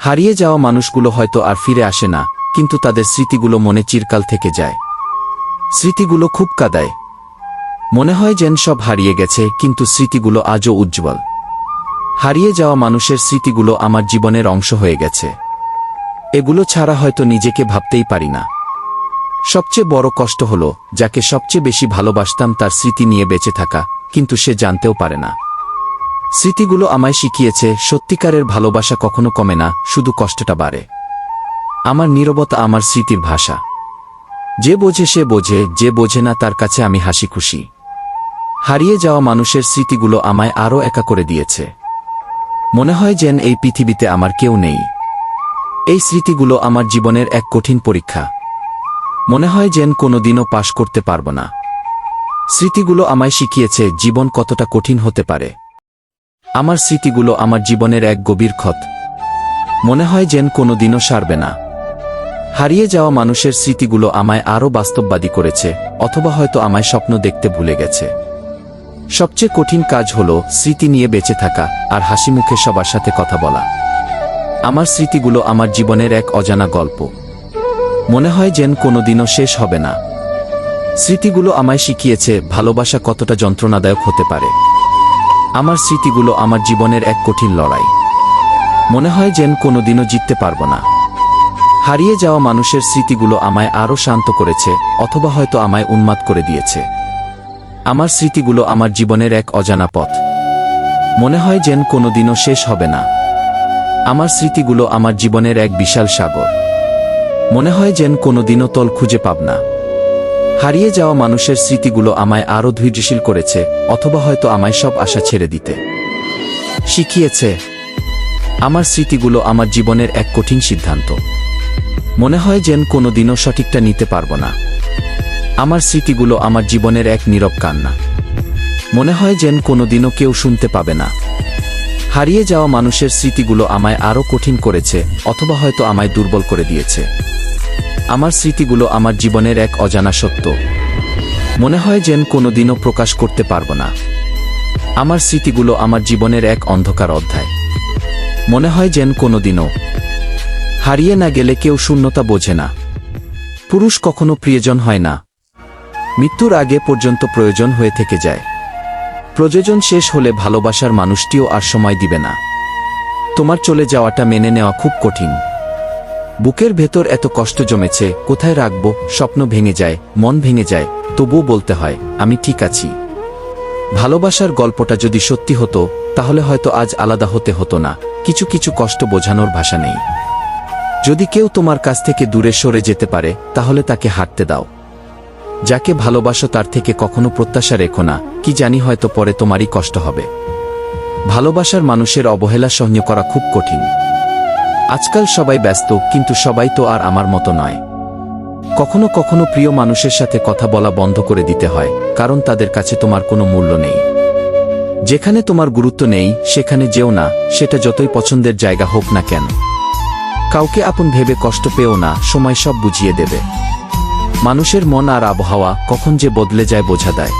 হারিয়ে যাওয়া মানুষগুলো হয়তো আর ফিরে আসে না, কিন্তু তাদের স্মৃতিগুলো মনে চিরকাল থেকে যায়। স্মৃতিগুলো খুব কাঁদায়। মনে হয় যেন সব হারিয়ে গেছে, কিন্তু স্মৃতিগুলো আজও উজ্জ্বল। হারিয়ে যাওয়া মানুষের স্মৃতিগুলো আমার জীবনের অংশ হয়ে গেছে। এগুলো ছাড়া হয়তো নিজেকে ভাবতেই পারি না। সবচেয়ে বড় কষ্ট হলো, যাকে সবচেয়ে বেশি ভালোবাসতাম তার স্মৃতি নিয়ে বেঁচে থাকা, কিন্তু সে জানতেও পারে না। স্মৃতিগুলো আমায় শিখিয়েছে সত্যিকারের ভালোবাসা কখনো কমে না, শুধু কষ্টটা বাড়ে। আমার নীরবতা আমার স্মৃতির ভাষা। যে বোঝে সে বোঝে, যে বোঝে না তার কাছে আমি হাসি খুশি। হারিয়ে যাওয়া মানুষের স্মৃতিগুলো আমায় আরও একা করে দিয়েছে। মনে হয় যেন এই পৃথিবীতে আমার কেউ নেই। এই স্মৃতিগুলো আমার জীবনের এক কঠিন পরীক্ষা। মনে হয় যেন কোনোদিনও পাশ করতে পারব না। স্মৃতিগুলো আমায় শিখিয়েছে জীবন কতটা কঠিন হতে পারে। আমার স্মৃতিগুলো আমার জীবনের এক গভীর ক্ষত। মনে হয় যেন কোনোদিনও সারবে না। হারিয়ে যাওয়া মানুষের স্মৃতিগুলো আমায় আরও বাস্তববাদী করেছে, অথবা হয়তো আমায় স্বপ্ন দেখতে ভুলে গেছে। সবচেয়ে কঠিন কাজ হলো স্মৃতি নিয়ে বেঁচে থাকা আর হাসিমুখে সবার সাথে কথা বলা। আমার স্মৃতিগুলো আমার জীবনের এক অজানা গল্প। মনে হয় যেন কোনোদিনও শেষ হবে না। স্মৃতিগুলো আমায় শিখিয়েছে ভালোবাসা কতটা যন্ত্রণাদায়ক হতে পারে। আমার স্মৃতিগুলো আমার জীবনের এক কঠিন লড়াই। মনে হয় যেন কোনোদিনও জিততে পারব না। হারিয়ে যাওয়া মানুষের স্মৃতিগুলো আমায় আরও শান্ত করেছে, অথবা হয়তো আমায় উন্মাদ করে দিয়েছে। আমার স্মৃতিগুলো আমার জীবনের এক অজানা পথ। মনে হয় যেন কোনোদিনও শেষ হবে না। আমার স্মৃতিগুলো আমার জীবনের এক বিশাল সাগর। মনে হয় যেন কোনোদিনও তল খুঁজে পাব না। হারিয়ে যাওয়া মানুষের স্মৃতিগুলো আমায় আরও ধৈর্যশীল করেছে, অথবা হয়তো আমায় সব আশা ছেড়ে দিতে শিখিয়েছে। আমার স্মৃতিগুলো আমার জীবনের এক কঠিন সিদ্ধান্ত। মনে হয় যেন কোনোদিনও সঠিকটা নিতে পারব না। আমার স্মৃতিগুলো আমার জীবনের এক নীরব কান্না। মনে হয় যেন কোনোদিনও কেউ শুনতে পাবে না। হারিয়ে যাওয়া মানুষের স্মৃতিগুলো আমায় আরও কঠিন করেছে, অথবা হয়তো আমায় দুর্বল করে দিয়েছে। আমার স্মৃতিগুলো আমার জীবনের এক অজানা সত্য। মনে হয় যেন কোনোদিনও প্রকাশ করতে পারব না। আমার স্মৃতিগুলো আমার জীবনের এক অন্ধকার অধ্যায়। মনে হয় যেন কোনোদিনও হারিয়ে না গেলে কেউ শূন্যতা বোঝে না। পুরুষ কখনো প্রিয়জন হয় না। মৃত্যুর আগে পর্যন্ত প্রয়োজন হয়ে থেকে যায়। প্রয়োজন শেষ হলে ভালোবাসার মানুষটিও আর সময় দিবে না। তোমার চলে যাওয়াটা মেনে নেওয়া খুব কঠিন। বুকের ভেতর এত কষ্ট জমেছে, কোথায় রাখব? স্বপ্ন ভেঙে যায়, মন ভেঙে যায়, তবুও বলতে হয় আমি ঠিক আছি। ভালোবাসার গল্পটা যদি সত্যি হতো, তাহলে হয়তো আজ আলাদা হতে হতো না। কিছু কিছু কষ্ট বোঝানোর ভাষা নেই। যদি কেউ তোমার কাছ থেকে দূরে সরে যেতে পারে, তাহলে তাকে হাঁটতে দাও। যাকে ভালোবাসো তার থেকে কখনো প্রত্যাশা রেখো না, কি জানি হয়তো পরে তোমারই কষ্ট হবে। ভালোবাসার মানুষের অবহেলা সহ্য করা খুব কঠিন। আজকাল সবাই ব্যস্ত, কিন্তু সবাই তো আর আমার মতো নয়। কখনো কখনো প্রিয় মানুষের সাথে কথা বলা বন্ধ করে দিতে হয়, কারণ তাদের কাছে তোমার কোনো মূল্য নেই। যেখানে তোমার গুরুত্ব নেই সেখানে যেও না, সেটা যতই পছন্দের জায়গা হোক না কেন। কাউকে আপন ভেবে কষ্ট পেও না, সময় সব বুঝিয়ে দেবে। মানুষের মন আর আবহাওয়া কখন যে বদলে যায় বোঝা দেয়।